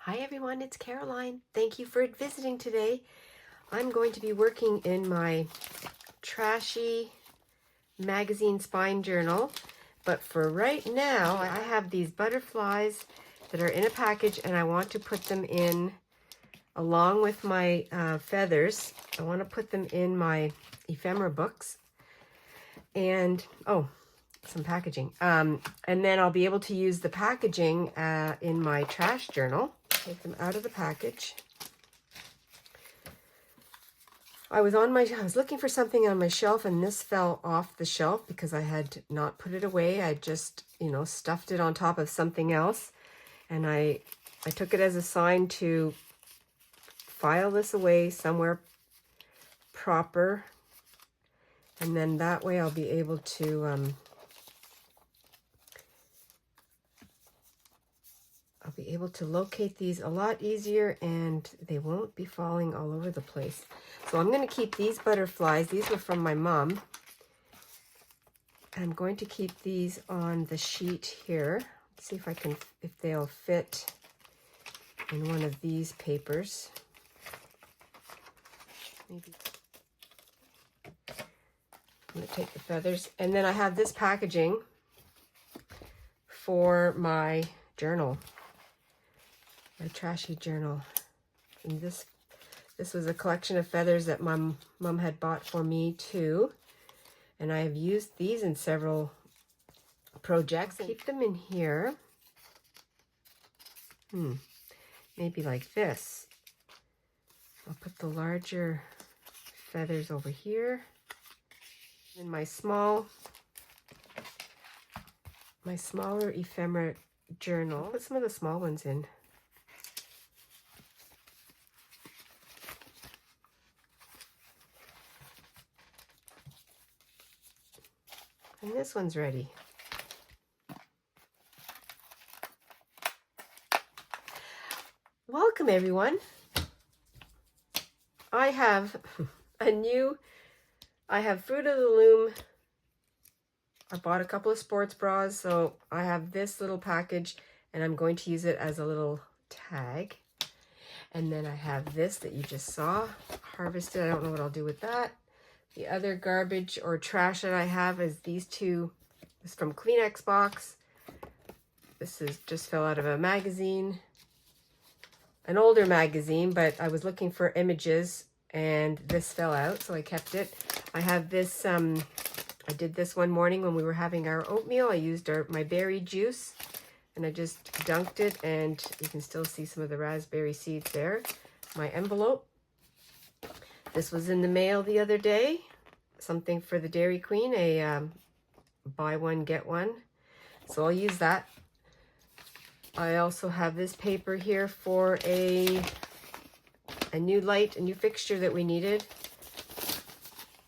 Hi everyone, it's Caroline. Thank you for visiting today. I'm going to be working in my trashy magazine spine journal, but for right now I have these butterflies that are in a package and I want to put them in along with my feathers. I want to put them in my ephemera books and some packaging. And then I'll be able to use the packaging in my trash journal. Take them out of the package. I was looking for something on my shelf and this fell off the shelf because I had not put it away. I just, stuffed it on top of something else. And I took it as a sign to file this away somewhere proper. And then that way I'll be able to locate these a lot easier and they won't be falling all over the place. So I'm going to keep these butterflies. These were from my mom. I'm going to keep these on the sheet here. Let's see if they'll fit in one of these papers. Maybe. I'm going to take the feathers. And then I have this packaging for my journal. My trashy journal. And this was a collection of feathers that my mom had bought for me too. And I have used these in several projects. Keep them in here. Maybe like this. I'll put the larger feathers over here. In my smaller ephemera journal. Put some of the small ones in. And this one's ready. Welcome everyone. I have Fruit of the Loom. I bought a couple of sports bras, so I have this little package and I'm going to use it as a little tag. And then I have this that you just saw, harvested. I don't know what I'll do with that. The other garbage or trash that I have is these two. This is from Kleenex box. This is just fell out of a magazine, an older magazine, but I was looking for images and this fell out, so I kept it. I have this, I did this one morning when we were having our oatmeal. I used my berry juice and I just dunked it and you can still see some of the raspberry seeds there. My envelope. This was in the mail the other day. Something for the Dairy Queen, a buy one, get one. So I'll use that. I also have this paper here for a new light, a new fixture that we needed.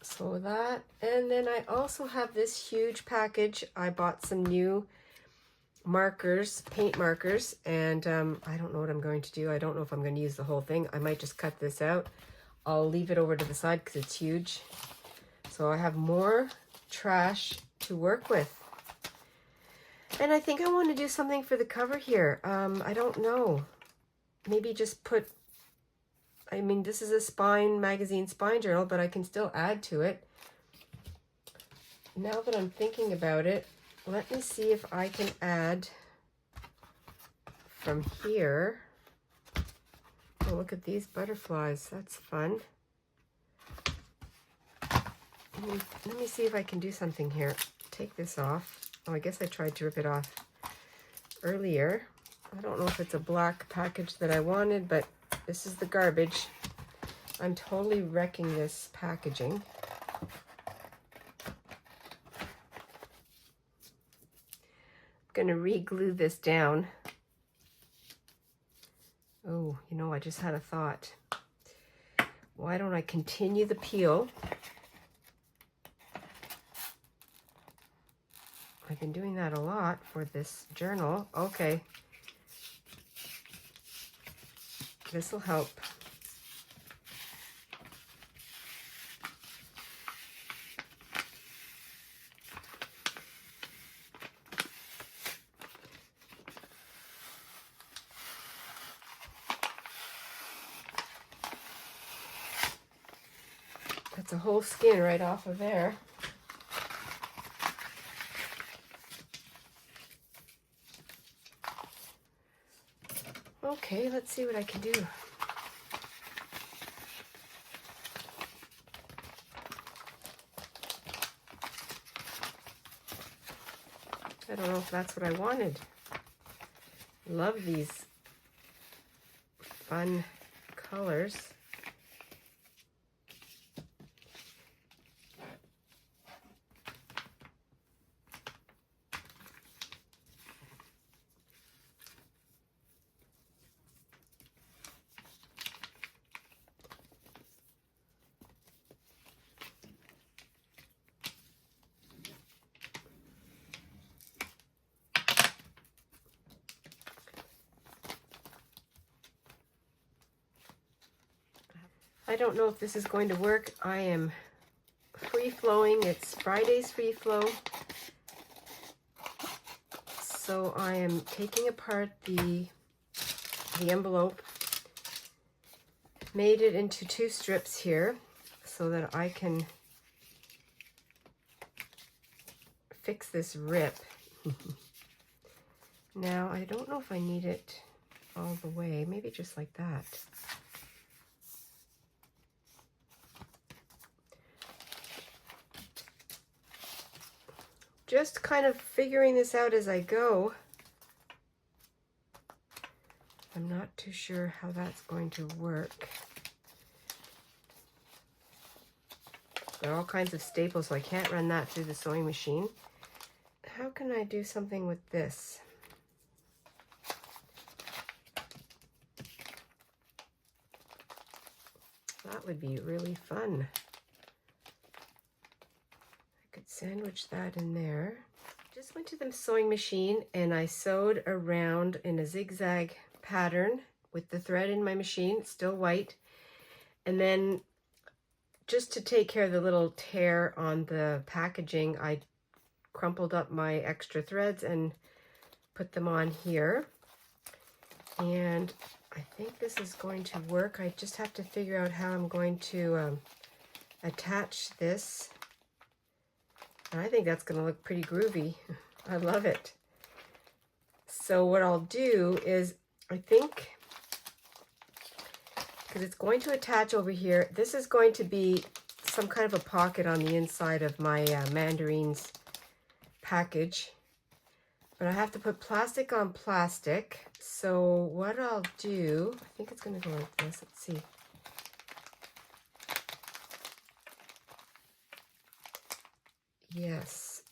So that, and then I also have this huge package. I bought some new markers, paint markers, and I don't know what I'm going to do. I don't know if I'm going to use the whole thing. I might just cut this out. I'll leave it over to the side because it's huge. So I have more trash to work with. And I think I want to do something for the cover here. I don't know. Maybe just put, this is a magazine spine journal, but I can still add to it. Now that I'm thinking about it, let me see if I can add from here. Oh, look at these butterflies. That's fun. Let me see if I can do something here. Take this off. Oh, I guess I tried to rip it off earlier. I don't know if it's a black package that I wanted, but this is the garbage. I'm totally wrecking this packaging. I'm going to re-glue this down. Oh, I just had a thought. Why don't I continue the peel? I've been doing that a lot for this journal. Okay. This will help. That's a whole skin right off of there. Okay, let's see what I can do. I don't know if that's what I wanted. Love these fun colors. I don't know if this is going to work. I am free flowing. It's Friday's free flow. So I am taking apart the envelope, made it into 2 strips here so that I can fix this rip. Now, I don't know if I need it all the way, maybe just like that. Just kind of figuring this out as I go. I'm not too sure how that's going to work. There are all kinds of staples, so I can't run that through the sewing machine. How can I do something with this? That would be really fun. I could sandwich that in there. Just went to the sewing machine and I sewed around in a zigzag pattern with the thread in my machine. It's still white. And then just to take care of the little tear on the packaging, I crumpled up my extra threads and put them on here. And I think this is going to work. I just have to figure out how I'm going to attach this. And I think that's going to look pretty groovy. I love it. So what I'll do is, I think, because it's going to attach over here, this is going to be some kind of a pocket on the inside of my mandarins package. But I have to put plastic on plastic. So what I'll do, I think it's going to go like this. Let's see. Yes.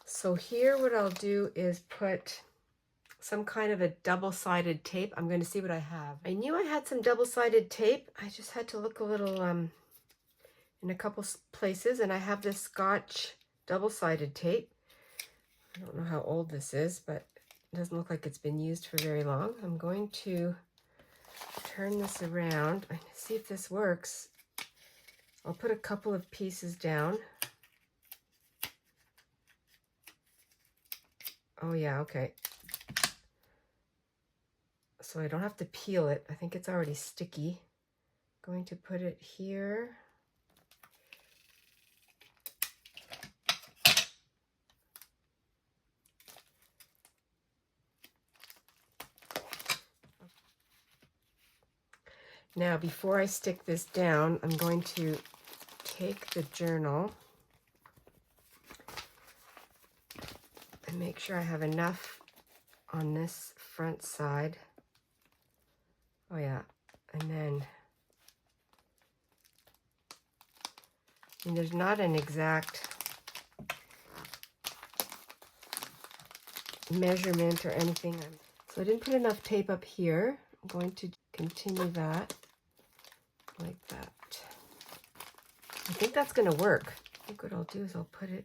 So here what I'll do is put some kind of a double-sided tape. I'm going to see what I have. I knew I had some double-sided tape. I just had to look a little in a couple places, and I have this Scotch double-sided tape. I don't know how old this is, but it doesn't look like it's been used for very long. I'm going to turn this around and see if this works. I'll put a couple of pieces down. Oh yeah, okay. So I don't have to peel it. I think it's already sticky. I'm going to put it here. Now, before I stick this down, I'm going to take the journal and make sure I have enough on this front side. Oh yeah, and then, and there's not an exact measurement or anything. So I didn't put enough tape up here. I'm going to continue that like that. I think that's going to work. I think what I'll do is I'll put it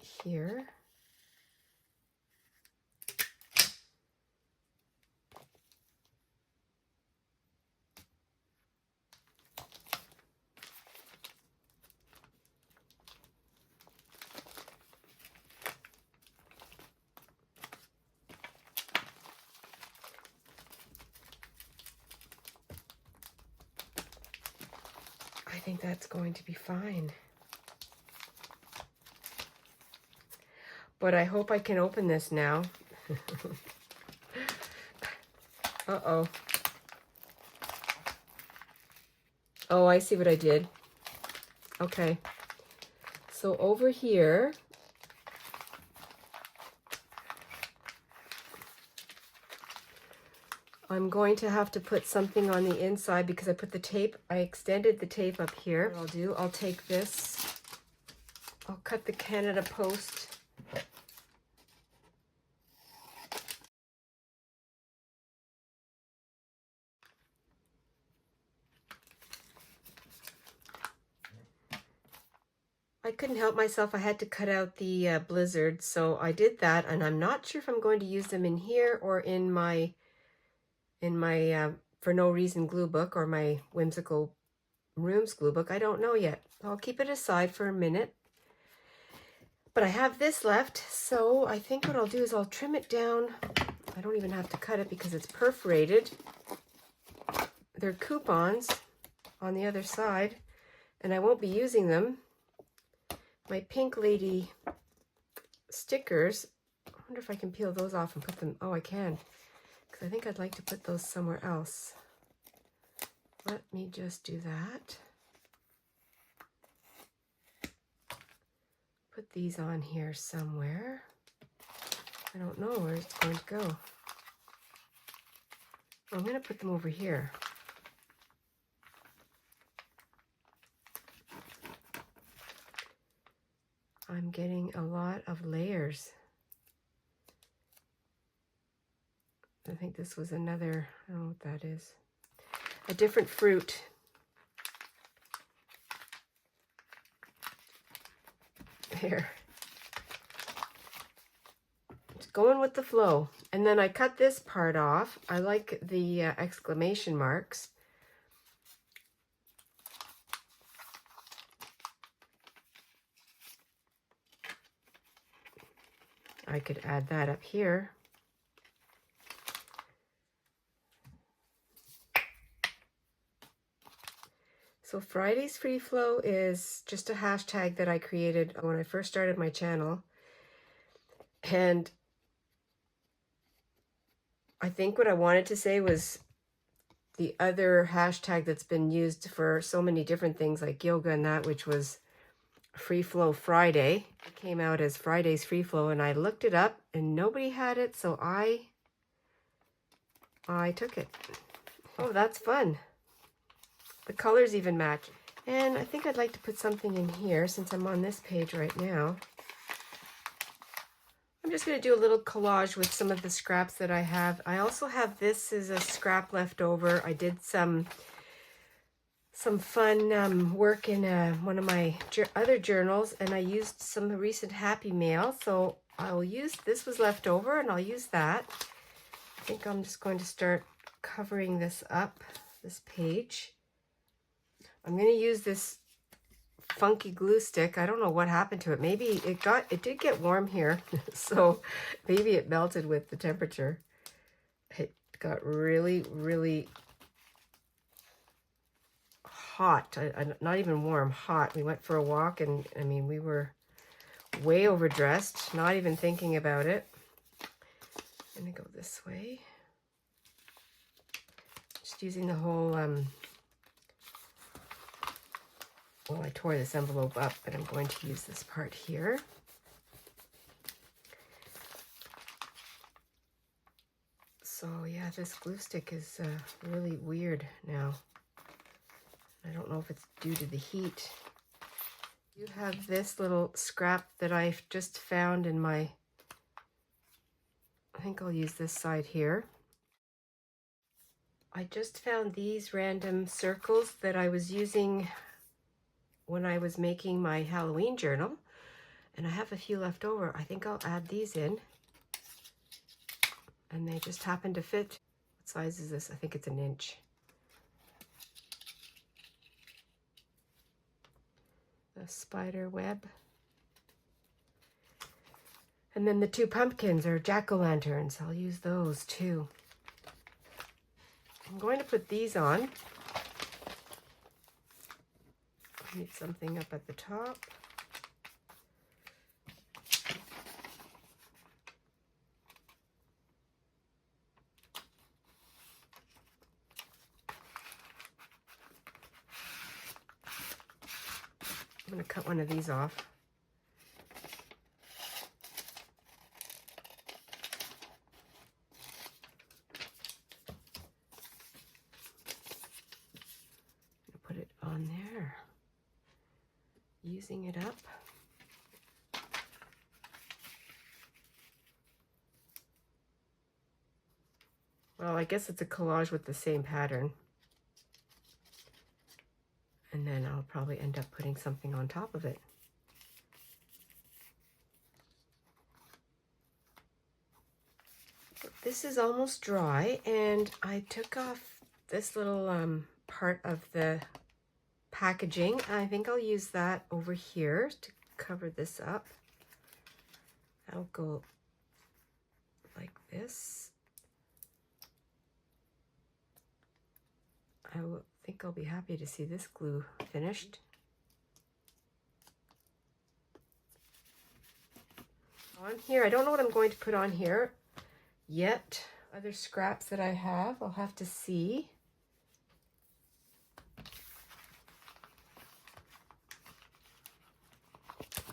here. I think that's going to be fine. But I hope I can open this now. Uh-oh. Oh, I see what I did. Okay. So over here, I'm going to have to put something on the inside because I put the tape, I extended the tape up here. What I'll do, I'll take this, I'll cut the Canada Post. I couldn't help myself. I had to cut out the blizzard, so I did that, and I'm not sure if I'm going to use them in here or in my For No Reason glue book or my Whimsical Rooms glue book. I don't know yet. I'll keep it aside for a minute. But I have this left, so I think what I'll do is I'll trim it down. I don't even have to cut it because it's perforated. They're coupons on the other side, and I won't be using them. My Pink Lady stickers, I wonder if I can peel those off and put them, oh I can, because I think I'd like to put those somewhere else. Let me just do that. Put these on here somewhere. I don't know where it's going to go. Oh, I'm going to put them over here. I'm getting a lot of layers. I think this was another, I don't know what that is. A different fruit. There. Just going with the flow. And then I cut this part off. I like the exclamation marks. I could add that up here. So Friday's Free Flow is just a hashtag that I created when I first started my channel. And I think what I wanted to say was the other hashtag that's been used for so many different things like yoga and that, which was Free Flow Friday. It came out as Friday's Free Flow, and I looked it up and nobody had it, so I took it. Oh, that's fun. The colors even match. And I think I'd like to put something in here since I'm on this page right now. I'm just going to do a little collage with some of the scraps that I have. I also have this as a scrap left over. I did some fun work in one of my other journals, and I used some recent Happy Mail. So I will use, this was left over, and I'll use that. I think I'm just going to start covering this up, this page. I'm going to use this funky glue stick. I don't know what happened to it. Maybe it did get warm here, so maybe it melted with the temperature. It got really, really hot. Not even warm, hot. We went for a walk, and I mean, we were way overdressed, not even thinking about it. I'm going to go this way. Just using the whole, well, I tore this envelope up, but I'm going to use this part here. So yeah, this glue stick is really weird now. I don't know if it's due to the heat. You have this little scrap that I've just found in my, I think I'll use this side here. I just found these random circles that I was using when I was making my Halloween journal, and I have a few left over. I think I'll add these in, and they just happen to fit. What size is this? I think it's 1 inch. The spider web. And then the 2 pumpkins are jack-o'-lanterns. I'll use those too. I'm going to put these on. Need something up at the top. I'm going to cut one of these off. Put it on there. Using it up. Well, I guess it's a collage with the same pattern. And then I'll probably end up putting something on top of it. This is almost dry, and I took off this little part of the packaging. I think I'll use that over here to cover this up. I'll go like this. I think I'll be happy to see this glue finished. On here, I don't know what I'm going to put on here yet. Other scraps that I have, I'll have to see.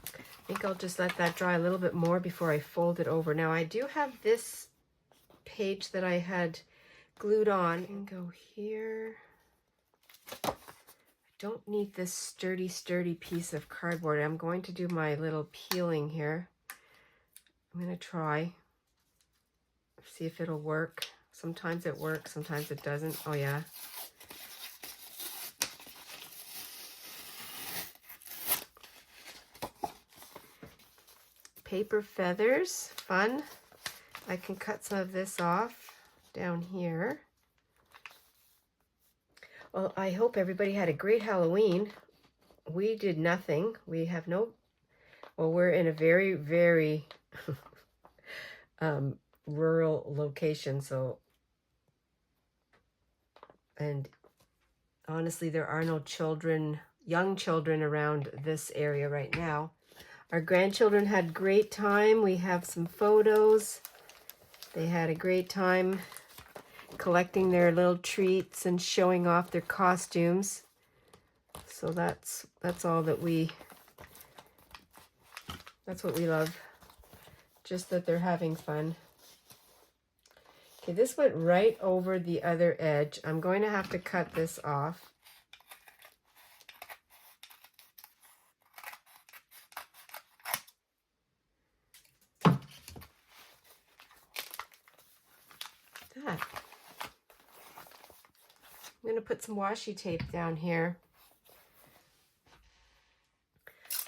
I think I'll just let that dry a little bit more before I fold it over. Now I do have this page that I had glued on, and go here. I don't need this sturdy piece of cardboard. I'm going to do my little peeling here. I'm going to try, see if it'll work. Sometimes it works, sometimes it doesn't. Oh yeah. Paper feathers, fun. I can cut some of this off down here. Well, I hope everybody had a great Halloween. We did nothing. We have no, well, we're in a very, very rural location, so, and honestly, there are no children, young children around this area right now. Our grandchildren had great time. We have some photos. They had a great time collecting their little treats and showing off their costumes. So that's all that that's what we love. Just that they're having fun. Okay, this went right over the other edge. I'm going to have to cut this off. That. I'm going to put some washi tape down here.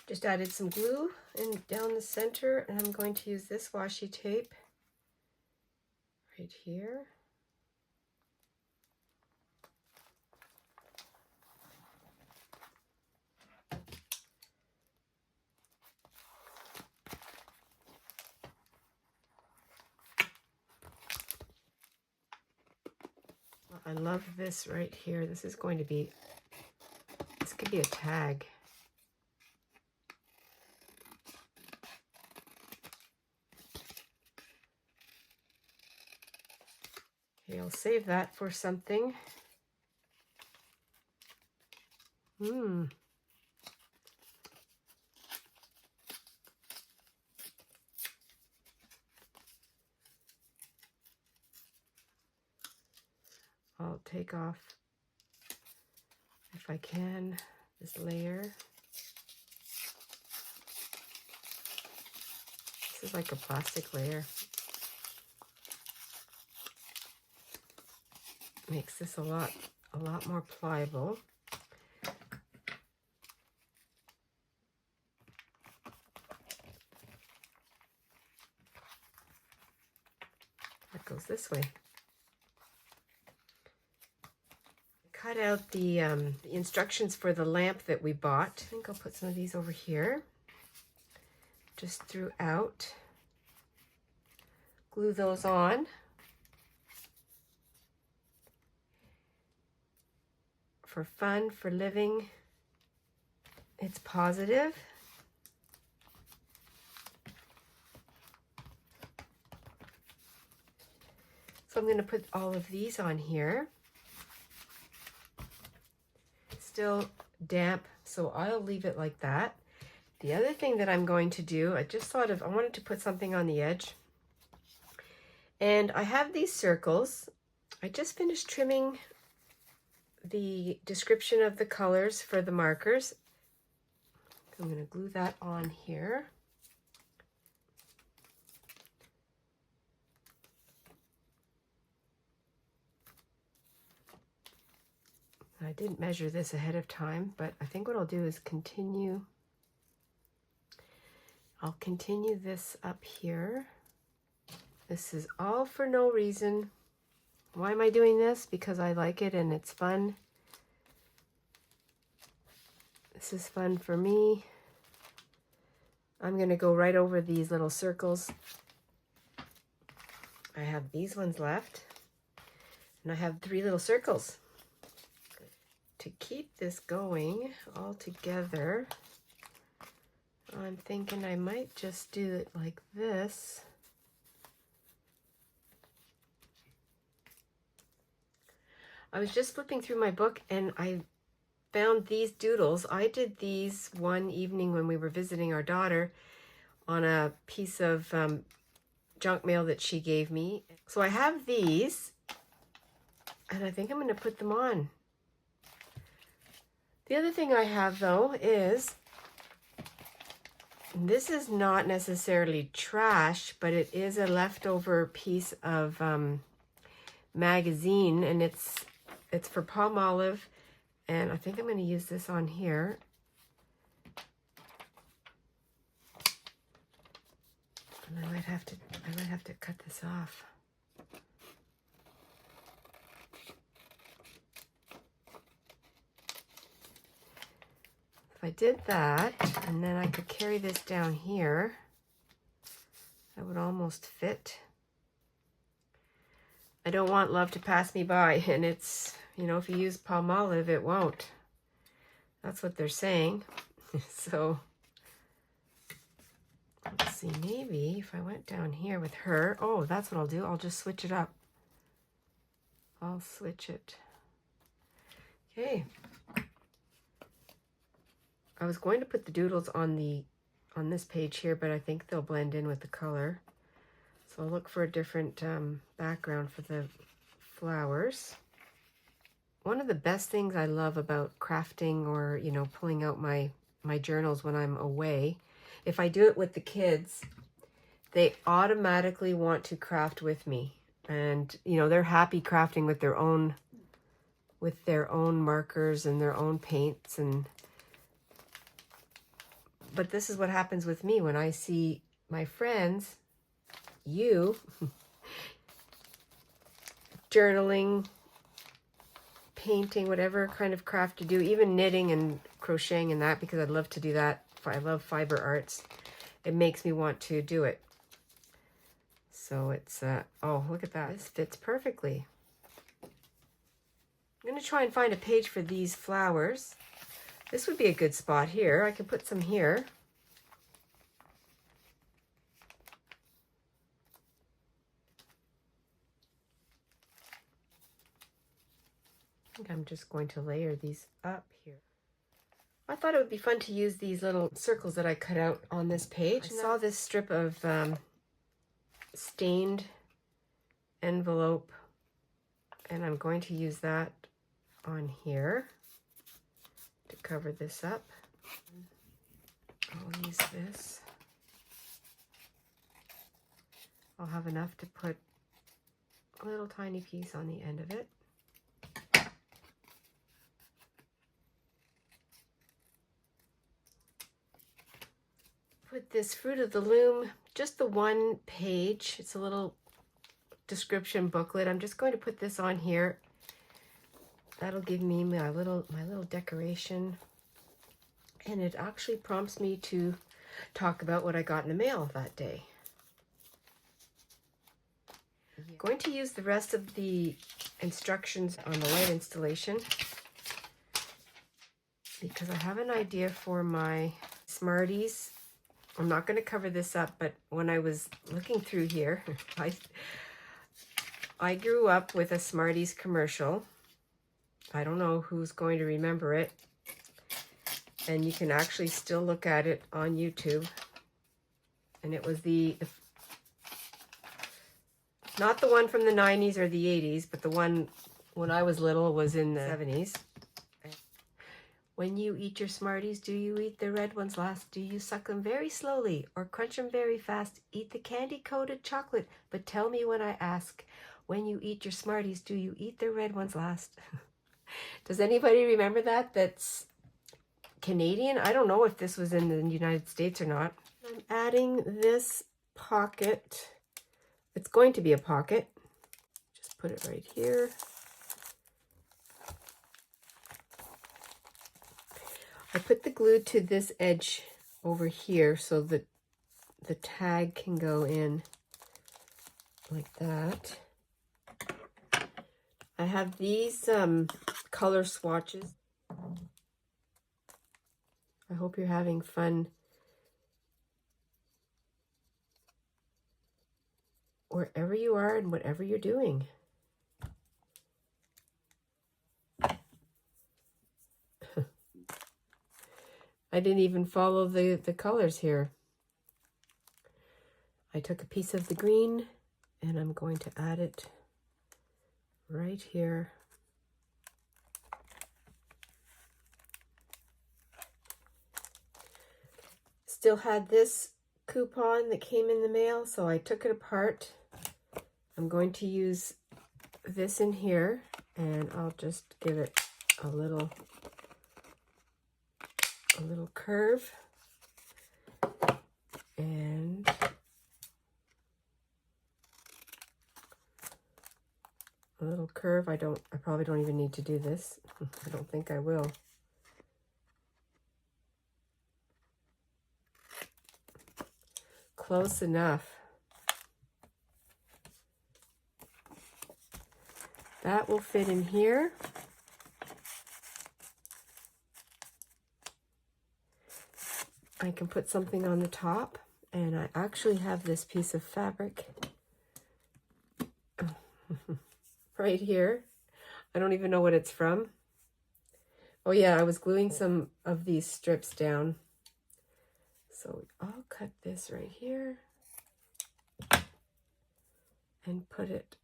Just added some glue and down the center, and I'm going to use this washi tape right here. I love this right here. This is going to be, this could be a tag. Okay, I'll save that for something. I'll take off, if I can, this layer. This is like a plastic layer. Makes this a lot more pliable. That goes this way. Cut out the instructions for the lamp that we bought. I think I'll put some of these over here, just throughout. Glue those on. For fun, for living. It's positive. So I'm going to put all of these on here. It's still damp, so I'll leave it like that. The other thing that I'm going to do, I just thought of, I wanted to put something on the edge. And I have these circles. I just finished trimming the description of the colors for the markers. I'm going to glue that on here. I didn't measure this ahead of time, but I think what I'll do is continue. I'll continue this up here. This is all for no reason. Why am I doing this? Because I like it and it's fun. This is fun for me. I'm going to go right over these little circles. I have these ones left. And I have 3 little circles. To keep this going all together, I'm thinking I might just do it like this. I was just flipping through my book and I found these doodles. I did these one evening when we were visiting our daughter on a piece of junk mail that she gave me. So I have these and I think I'm going to put them on. The other thing I have though is, this is not necessarily trash, but it is a leftover piece of magazine, and it's for Palmolive, and I think I'm going to use this on here. And I might have to cut this off. If I did that, and then I could carry this down here, that would almost fit. I don't want love to pass me by, and it's, you know, if you use Palmolive, it won't. That's what they're saying. So, let's see, maybe if I went down here with her, oh, that's what I'll do. I'll just switch it up. I'll switch it. Okay. I was going to put the doodles on this page here, but I think they'll blend in with the color. So I'll look for a different background for the flowers. One of the best things I love about crafting, or, you know, pulling out my journals when I'm away, if I do it with the kids, they automatically want to craft with me. And, you know, they're happy crafting with their own markers and their own paints, but this is what happens with me when I see my friends, you, journaling, painting, whatever kind of craft you do, even knitting and crocheting and that, because I'd love to do that. I love fiber arts. It makes me want to do it. So it's, oh, look at that. This fits perfectly. I'm going to try and find a page for these flowers. This would be a good spot here. I could put some here. I think I'm just going to layer these up here. I thought it would be fun to use these little circles that I cut out on this page. I saw this strip of stained envelope, and I'm going to use that on here to cover this up. I'll use this. I'll have enough to put a little tiny piece on the end of it. Put this Fruit of the Loom, just the one page. It's a little description booklet. I'm just going to put this on here. That'll give me my little decoration. And it actually prompts me to talk about what I got in the mail that day. I'm going to use the rest of the instructions on the light installation. because I have an idea for my Smarties. I'm not going to cover this up, but when I was looking through here, I grew up with a Smarties commercial. I don't know who's going to remember it. And you can actually still look at it on YouTube. And it was not the one from the 90s or the 80s, but the one when I was little was in the 70s. When you eat your Smarties, do you eat the red ones last? Do you suck them very slowly or crunch them very fast? Eat the candy-coated chocolate, but tell me when I ask. When you eat your Smarties, do you eat the red ones last? Does anybody remember that? That's Canadian. I don't know if this was in the United States or not. I'm adding this pocket. It's going to be a pocket. Just put it right here. I put the glue to this edge over here so that the tag can go in like that. I have these color swatches. I hope you're having fun wherever you are and whatever you're doing. I didn't even follow the colors here. I took a piece of the green and I'm going to add it right here. Still had this coupon that came in the mail, so I took it apart. I'm going to use this in here and I'll just give it a little curve and a little curve. I probably don't even need to do this. I don't think I will. Close enough. That will fit in here. I can put something on the top, and I actually have this piece of fabric right here. I don't even know what it's from. Oh yeah, I was gluing some of these strips down. So I'll cut this right here and put it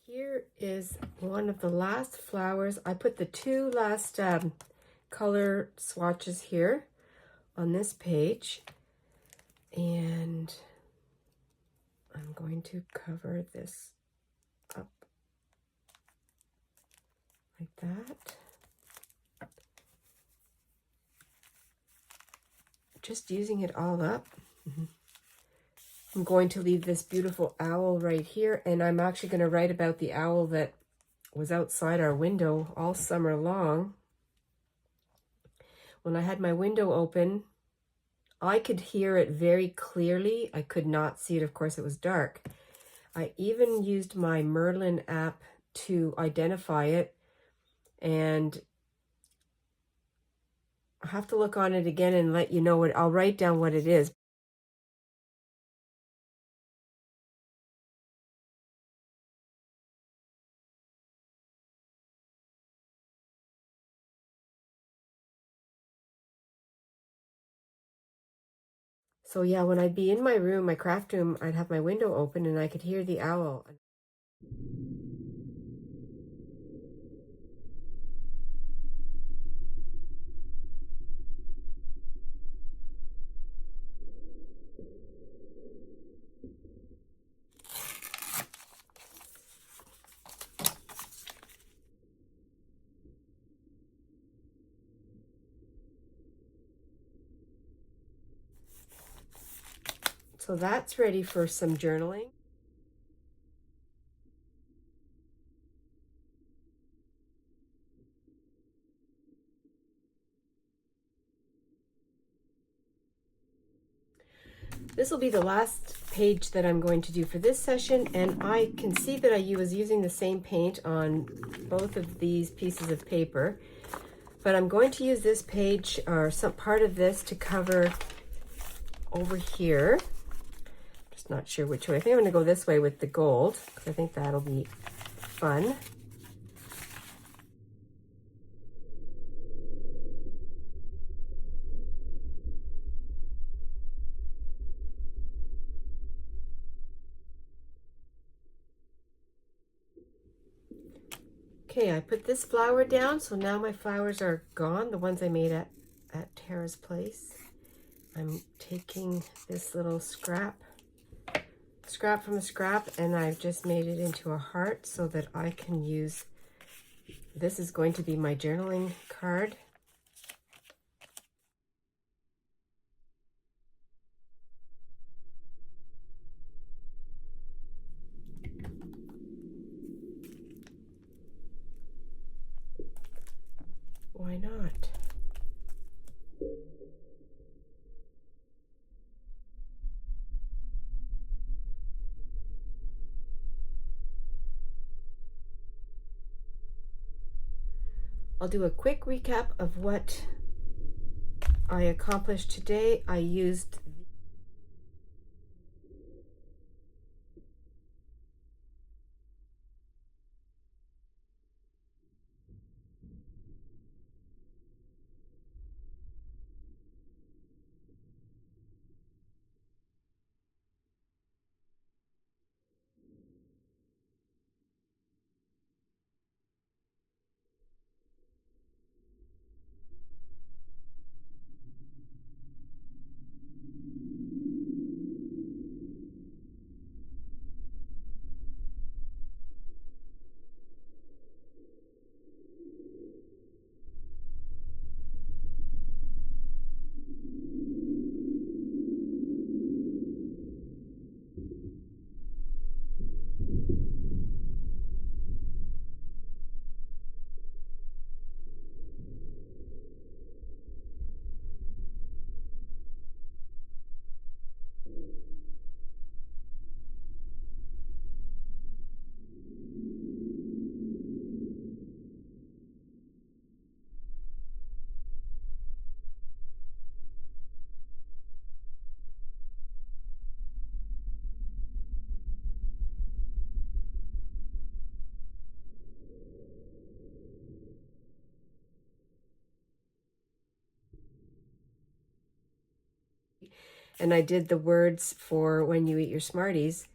here. Is one of the last flowers. I put the two last color swatches here on this page, and I'm going to cover this up like that. Just using it all up. I'm going to leave this beautiful owl right here, and I'm actually going to write about the owl that was outside our window all summer long. When I had my window open, I could hear it very clearly. I could not see it. Of course, it was dark. I even used my Merlin app to identify it, and I have to look on it again and let you know what. I'll write down what it is. So yeah, when I'd be in my room, my craft room, I'd have my window open and I could hear the owl. So that's ready for some journaling. This will be the last page that I'm going to do for this session, and I can see that I was using the same paint on both of these pieces of paper, but I'm going to use this page or some part of this to cover over here. Just not sure which way. I think I'm going to go this way with the gold because I think that'll be fun. Okay, I put this flower down, so now my flowers are gone, the ones I made at Tara's place. I'm taking this little scrap from a scrap, and I've just made it into a heart so that I can use, this is going to be my journaling card. Why not? I'll do a quick recap of what I accomplished today. I used I did the words for When You Eat Your Smarties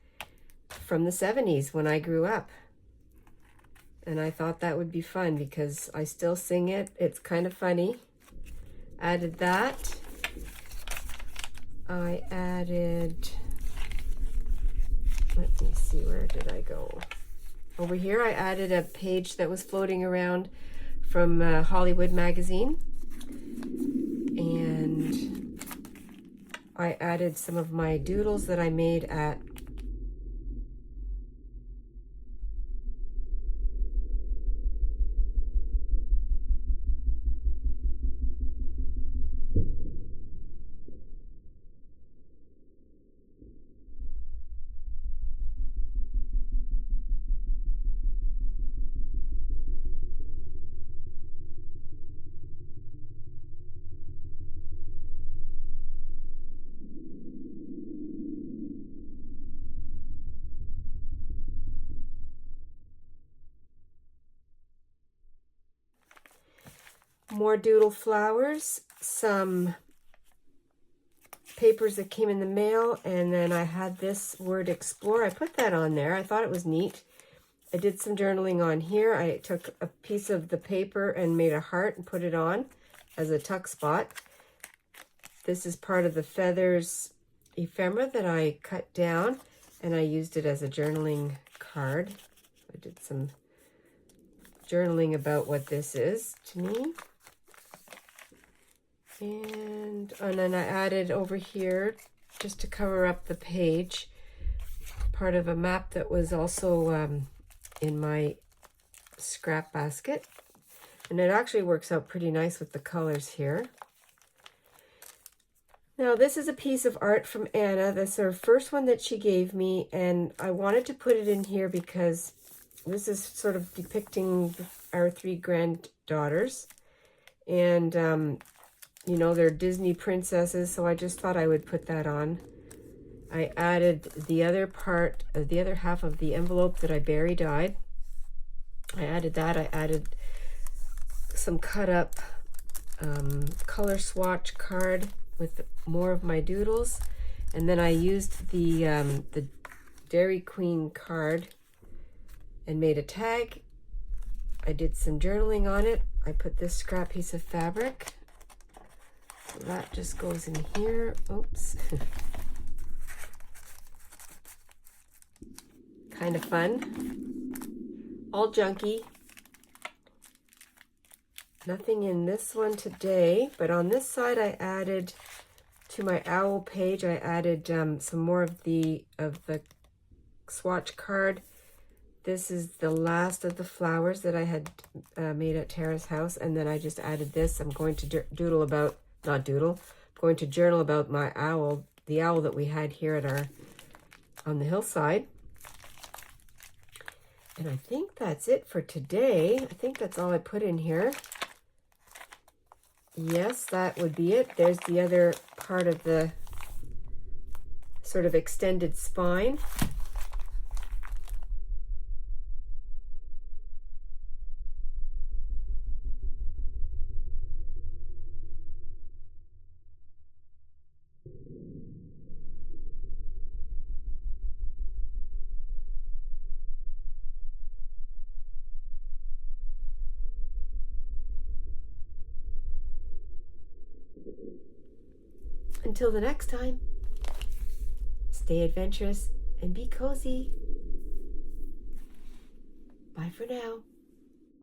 from the 70s when I grew up. And I thought that would be fun because I still sing it. It's kind of funny. Added that. I added, let me see, where did I go? Over here I added a page that was floating around from Hollywood magazine. And I added some of my doodles that I made at more doodle flowers, some papers that came in the mail, and then I had this word explore. I put that on there. I thought it was neat. I did some journaling on here. I took a piece of the paper and made a heart and put it on as a tuck spot. This is part of the feathers ephemera that I cut down, and I used it as a journaling card. I did some journaling about what this is to me. And then I added over here, just to cover up the page, part of a map that was also in my scrap basket. And it actually works out pretty nice with the colors here. Now this is a piece of art from Anna. That's her first one that she gave me, and I wanted to put it in here because this is sort of depicting our three granddaughters. And, you know, they're Disney princesses, so I just thought I would put that on. I added the other part, the other half of the envelope that I berry dyed. I added that. I added some cut up color swatch card with more of my doodles, and then I used the Dairy Queen card and made a tag. I did some journaling on it. I put this scrap piece of fabric, so that just goes in here. Oops. Kind of fun. All junky. Nothing in this one today, but on this side I added to my owl page, I added some more of the swatch card. This is the last of the flowers that I had made at Tara's house, and then I just added this. I'm going to doodle about, not doodle, I'm going to journal about my owl, the owl that we had here at on the hillside. And I think that's it for today. I think that's all I put in here. Yes, that would be it. There's the other part of the sort of extended spine. Until the next time, stay adventurous and be cozy. Bye for now.